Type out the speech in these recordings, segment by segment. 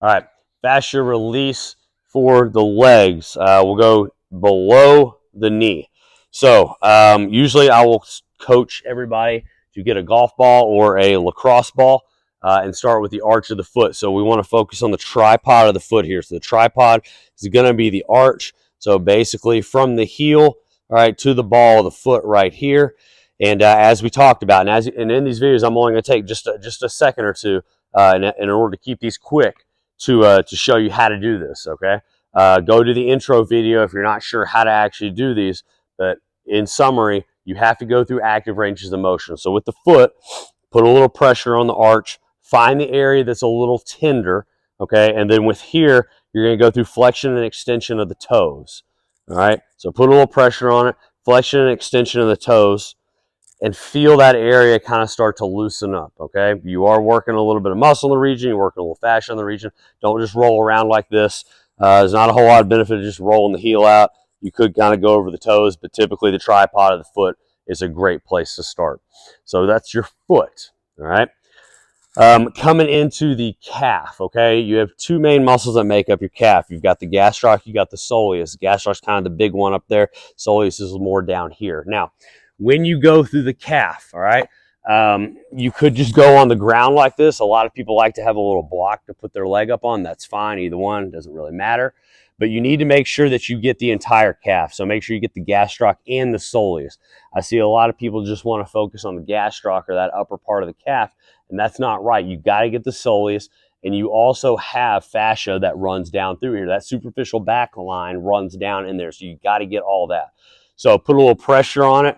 All right, fascia release for the legs. We'll go below the knee. So usually I will coach everybody to get a golf ball or a lacrosse ball and start with the arch of the foot. So we want to focus on the tripod of the foot here. So the tripod is going to be the arch. So basically from the heel, all right, to the ball of the foot right here. And as we talked about, and in these videos, I'm only going to take just a second or two in order to keep these quick to show you how to do this, okay? Go to the intro video if you're not sure how to actually do these. But in summary, you have to go through active ranges of motion. So with the foot, put a little pressure on the arch, find the area that's a little tender, okay? And then with here, you're going to go through flexion and extension of the toes, all right? So put a little pressure on it, flexion and extension of the toes, and feel that area kind of start to loosen up, okay? You are working a little bit of muscle in the region, you're working a little fascia in the region. Don't just roll around like this. There's not a whole lot of benefit of just rolling the heel out. You could kind of go over the toes, but typically the tripod of the foot is a great place to start. So that's your foot, all right? Coming into the calf, okay? You have two main muscles that make up your calf. You've got the gastroc, you got the soleus. The gastroc's kind of the big one up there. Soleus is more down here. Now, when you go through the calf, all right, you could just go on the ground like this. A lot of people like to have a little block to put their leg up on. That's fine. Either one, doesn't really matter. But you need to make sure that you get the entire calf. So make sure you get the gastroc and the soleus. I see a lot of people just want to focus on the gastroc or that upper part of the calf, and that's not right. You got to get the soleus, and you also have fascia that runs down through here. That superficial back line runs down in there, so you got to get all that. So put a little pressure on it.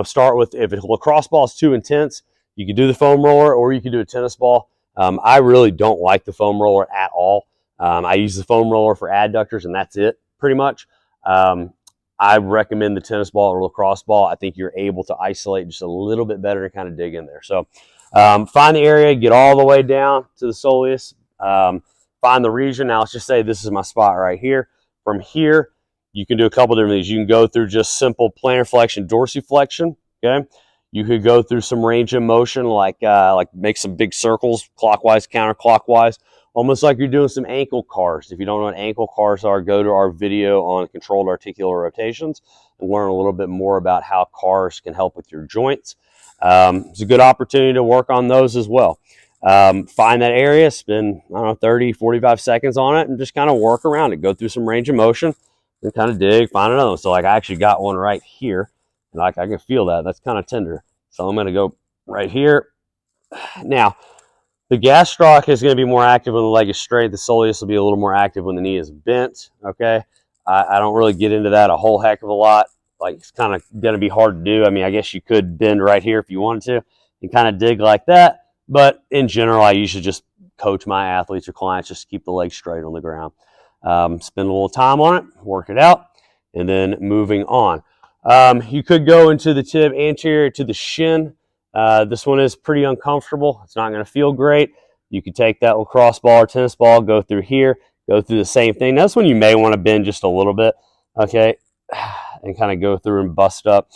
Start with, if a lacrosse ball is too intense, you can do the foam roller or you can do a tennis ball. I really don't like the foam roller at all. I use the foam roller for adductors and that's it pretty much. I recommend the tennis ball or lacrosse ball. I think you're able to isolate just a little bit better and kind of dig in there. So find the area, get all the way down to the soleus, find the region. Now let's just say this is my spot right here. From here, you can do a couple different things. You can go through just simple plantar flexion, dorsiflexion, okay? You could go through some range of motion, like make some big circles, clockwise, counterclockwise, almost like you're doing some ankle cars. If you don't know what ankle cars are, go to our video on controlled articular rotations and learn a little bit more about how cars can help with your joints. It's a good opportunity to work on those as well. Find that area, spend, 30, 45 seconds on it and just kind of work around it. Go through some range of motion. And kind of dig, find another one. So like I actually got one right here, and like I can feel that. That's kind of tender. So I'm going to go right here. Now, the gastroc is going to be more active when the leg is straight. The soleus will be a little more active when the knee is bent, okay? I don't really get into that a whole heck of a lot. Like it's kind of going to be hard to do. I mean, I guess you could bend right here if you wanted to and kind of dig like that. But in general, I usually just coach my athletes or clients just to keep the leg straight on the ground. Spend a little time on it, work it out, and then moving on. You could go into the tib anterior to the shin. This one is pretty uncomfortable. It's not going to feel great. You could take that lacrosse ball or tennis ball, go through here, go through the same thing. That's when you may want to bend just a little bit, okay, and kind of go through and bust up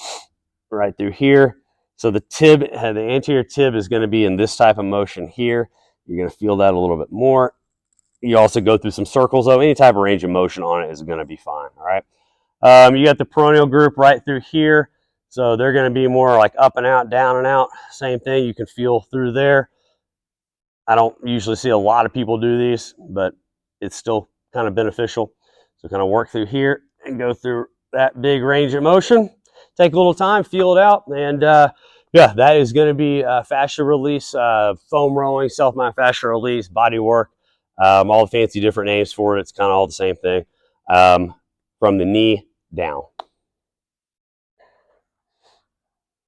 right through here. So the tib, the anterior tib is going to be in this type of motion here. You're going to feel that a little bit more. You also go through some circles, though. Any type of range of motion on it is going to be fine, all right? You got the peroneal group right through here. So they're going to be more like up and out, down and out. Same thing. You can feel through there. I don't usually see a lot of people do these, but it's still kind of beneficial. So kind of work through here and go through that big range of motion. Take a little time, feel it out. And yeah, that is going to be fascia release, foam rolling, self-myofascial release, body work. All the fancy different names for it. It's kind of all the same thing from the knee down.